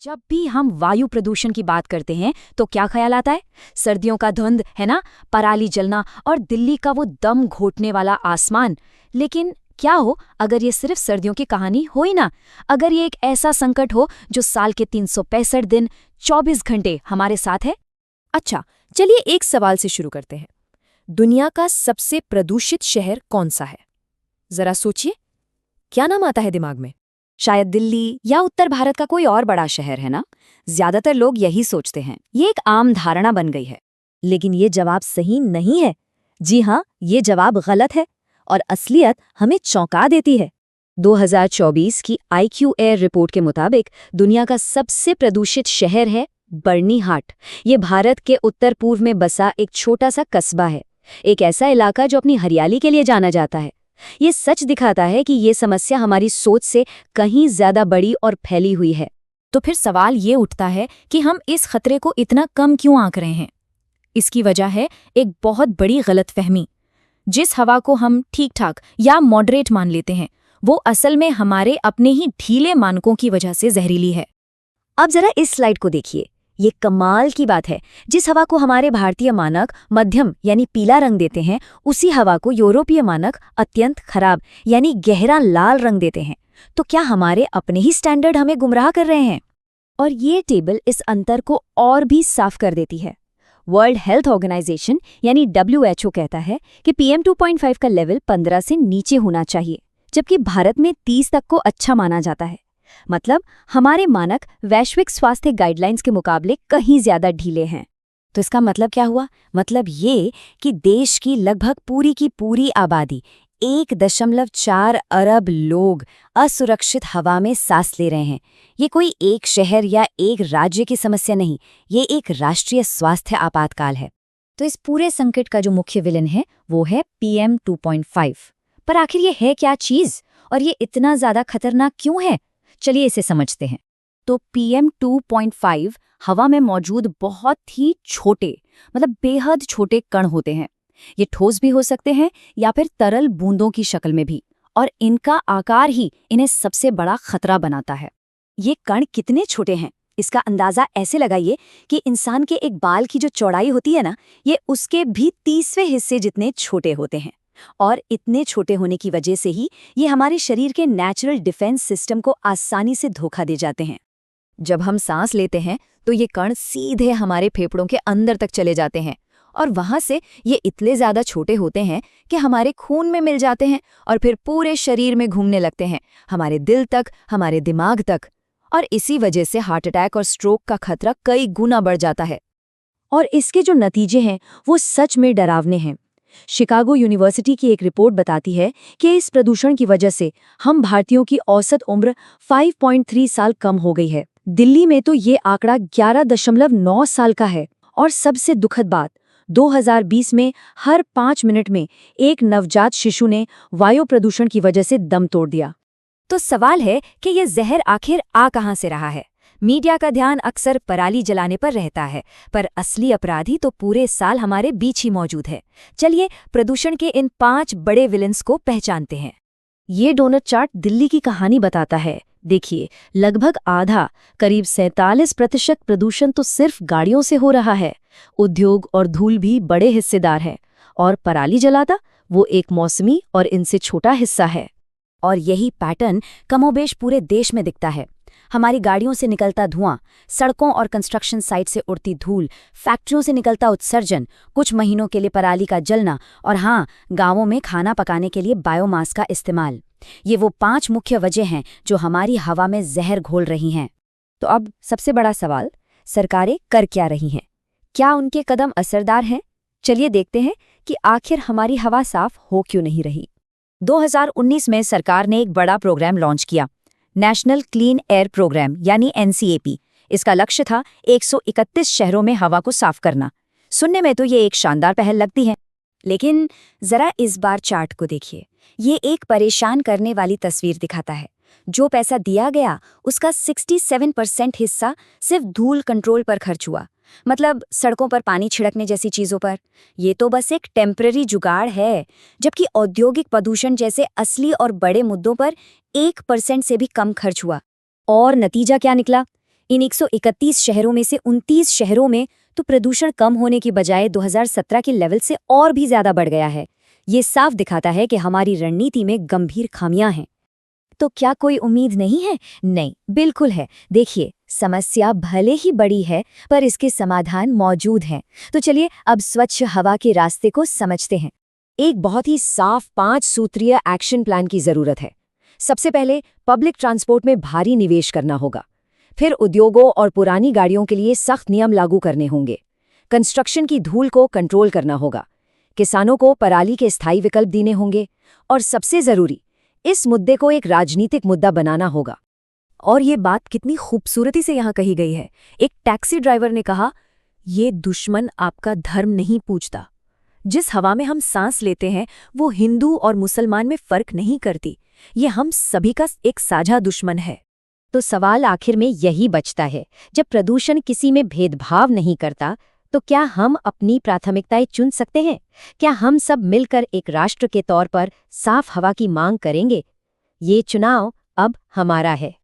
जब भी हम वायु प्रदूषण की बात करते हैं तो क्या ख्याल आता है? सर्दियों का धुंध है ना, पराली जलना और दिल्ली का वो दम घोटने वाला आसमान। लेकिन क्या हो अगर ये सिर्फ सर्दियों की कहानी हो ही ना, अगर ये एक ऐसा संकट हो जो साल के 365 दिन 24 घंटे हमारे साथ है। अच्छा, चलिए एक सवाल से शुरू करते हैं। दुनिया का सबसे प्रदूषित शहर कौन सा है? जरा सोचिए, क्या नाम आता है दिमाग में? शायद दिल्ली या उत्तर भारत का कोई और बड़ा शहर है ना। ज्यादातर लोग यही सोचते हैं, ये एक आम धारणा बन गई है। लेकिन ये जवाब सही नहीं है। जी हाँ, ये जवाब गलत है और असलियत हमें चौंका देती है। 2024 की IQ एयर रिपोर्ट के मुताबिक दुनिया का सबसे प्रदूषित शहर है बर्नीहाट। ये भारत के उत्तर पूर्व में बसा एक छोटा सा कस्बा है, एक ऐसा इलाका जो अपनी हरियाली के लिए जाना जाता है। ये सच दिखाता है कि ये समस्या हमारी सोच से कहीं ज्यादा बड़ी और फैली हुई है। तो फिर सवाल ये उठता है कि हम इस खतरे को इतना कम क्यों आंक रहे हैं? इसकी वजह है एक बहुत बड़ी गलतफहमी। जिस हवा को हम ठीक ठाक या मॉडरेट मान लेते हैं, वो असल में हमारे अपने ही ढीले मानकों की वजह से जहरीली है। अब जरा इस स्लाइड को देखिए। ये कमाल की बात है, जिस हवा को हमारे भारतीय मानक मध्यम यानी पीला रंग देते हैं, उसी हवा को यूरोपीय मानक अत्यंत खराब यानी गहरा लाल रंग देते हैं। तो क्या हमारे अपने ही स्टैंडर्ड हमें गुमराह कर रहे हैं? और ये टेबल इस अंतर को और भी साफ कर देती है। वर्ल्ड हेल्थ ऑर्गेनाइजेशन यानी WHO कहता है कि PM 2.5 का लेवल 15 से नीचे होना चाहिए, जबकि भारत में 30 तक को अच्छा माना जाता है। मतलब हमारे मानक वैश्विक स्वास्थ्य गाइडलाइंस के मुकाबले कहीं ज्यादा ढीले हैं। तो इसका मतलब क्या हुआ? मतलब ये कि देश की लगभग पूरी की पूरी आबादी 1.4 अरब लोग असुरक्षित हवा में सांस ले रहे हैं। ये कोई एक शहर या एक राज्य की समस्या नहीं, ये एक राष्ट्रीय स्वास्थ्य आपातकाल है। तो इस पूरे संकट का जो मुख्य विलेन है वो है PM 2.5। पर आखिर ये है क्या चीज और ये इतना ज्यादा खतरनाक क्यों है? चलिए इसे समझते हैं। तो PM 2.5 हवा में मौजूद बहुत ही छोटे, मतलब बेहद छोटे कण होते हैं। ये ठोस भी हो सकते हैं या फिर तरल बूंदों की शक्ल में भी, और इनका आकार ही इन्हें सबसे बड़ा खतरा बनाता है। ये कण कितने छोटे हैं, इसका अंदाजा ऐसे लगाइए कि इंसान के एक बाल की जो चौड़ाई होती है ना, ये उसके भी 30वें हिस्से जितने छोटे होते हैं। और इतने छोटे होने की वजह से ही ये हमारे शरीर के नेचुरल डिफेंस सिस्टम को आसानी से धोखा दे जाते हैं। जब हम सांस लेते हैं तो ये कण सीधे हमारे फेफड़ों के अंदर तक चले जाते हैं, और वहां से ये इतने ज्यादा छोटे होते हैं कि हमारे खून में मिल जाते हैं और फिर पूरे शरीर में घूमने लगते हैं, हमारे दिल तक, हमारे दिमाग तक। और इसी वजह से हार्ट अटैक और स्ट्रोक का खतरा कई गुना बढ़ जाता है। और इसके जो नतीजे हैं वो सच में डरावने हैं। शिकागो यूनिवर्सिटी की एक रिपोर्ट बताती है कि इस प्रदूषण की वजह से हम भारतीयों की औसत उम्र 5.3 साल कम हो गई है। दिल्ली में तो ये आंकड़ा 11.9 साल का है। और सबसे दुखद बात, 2020 में हर 5 मिनट में एक नवजात शिशु ने वायु प्रदूषण की वजह से दम तोड़ दिया। तो सवाल है कि ये जहर आखिर आ कहां से रहा है? मीडिया का ध्यान अक्सर पराली जलाने पर रहता है, पर असली अपराधी तो पूरे साल हमारे बीच ही मौजूद है। चलिए प्रदूषण के इन 5 बड़े विलेंस को पहचानते हैं। ये डोनट चार्ट दिल्ली की कहानी बताता है। देखिए, लगभग आधा, करीब 47% प्रदूषण तो सिर्फ गाड़ियों से हो रहा है। उद्योग और धूल भी बड़े हिस्सेदार हैं, और पराली जलाता वो एक मौसमी और इनसे छोटा हिस्सा है। और यही पैटर्न कमोबेश पूरे देश में दिखता है। हमारी गाड़ियों से निकलता धुआं, सड़कों और कंस्ट्रक्शन साइट से उड़ती धूल, फैक्ट्रियों से निकलता उत्सर्जन, कुछ महीनों के लिए पराली का जलना, और हाँ, गांवों में खाना पकाने के लिए बायोमास का इस्तेमाल। ये वो 5 मुख्य वजह हैं जो हमारी हवा में जहर घोल रही हैं। तो अब सबसे बड़ा सवाल, सरकारें कर क्या रही हैं? क्या उनके कदम असरदार हैं? चलिए देखते हैं कि आखिर हमारी हवा साफ हो क्यों नहीं रही। 2019 में सरकार ने एक बड़ा प्रोग्राम लॉन्च किया, नेशनल क्लीन एयर प्रोग्राम यानी NCAP। इसका लक्ष्य था 131 शहरों में हवा को साफ करना। सुनने में तो ये एक शानदार पहल लगती है, लेकिन जरा इस बार चार्ट को देखिए। ये एक परेशान करने वाली तस्वीर दिखाता है। जो पैसा दिया गया उसका 67% हिस्सा सिर्फ धूल कंट्रोल पर खर्च हुआ, मतलब सड़कों पर पानी छिड़कने जैसी चीजों पर। ये तो बस एक टेम्पररी जुगाड़ है, जबकि औद्योगिक प्रदूषण जैसे असली और बड़े मुद्दों पर 1% से भी कम खर्च हुआ। और नतीजा क्या निकला? इन 131 शहरों में से 29 शहरों में तो प्रदूषण कम होने की बजाय 2017 के लेवल से और भी ज्यादा बढ़ गया है। ये साफ दिखाता है कि हमारी रणनीति में गंभीर खामियां हैं। तो क्या कोई उम्मीद नहीं है? नहीं, बिल्कुल है। देखिए, समस्या भले ही बड़ी है, पर इसके समाधान मौजूद हैं। तो चलिए अब स्वच्छ हवा के रास्ते को समझते हैं। एक बहुत ही साफ 5 सूत्रीय एक्शन प्लान की जरूरत है। सबसे पहले पब्लिक ट्रांसपोर्ट में भारी निवेश करना होगा। फिर उद्योगों और पुरानी गाड़ियों के लिए सख्त नियम लागू करने होंगे। कंस्ट्रक्शन की धूल को कंट्रोल करना होगा। किसानों को पराली के स्थायी विकल्प देने होंगे। और सबसे जरूरी, इस मुद्दे को एक राजनीतिक मुद्दा बनाना होगा। और ये बात कितनी खूबसूरती से यहाँ कही गई है। एक टैक्सी ड्राइवर ने कहा, ये दुश्मन आपका धर्म नहीं पूछता। जिस हवा में हम सांस लेते हैं वो हिंदू और मुसलमान में फर्क नहीं करती। ये हम सभी का एक साझा दुश्मन है। तो सवाल आखिर में यही बचता है, जब प्रदूषण किसी में भेदभाव नहीं करता, तो क्या हम अपनी प्राथमिकताएं चुन सकते हैं? क्या हम सब मिलकर एक राष्ट्र के तौर पर साफ हवा की मांग करेंगे? ये चुनाव अब हमारा है।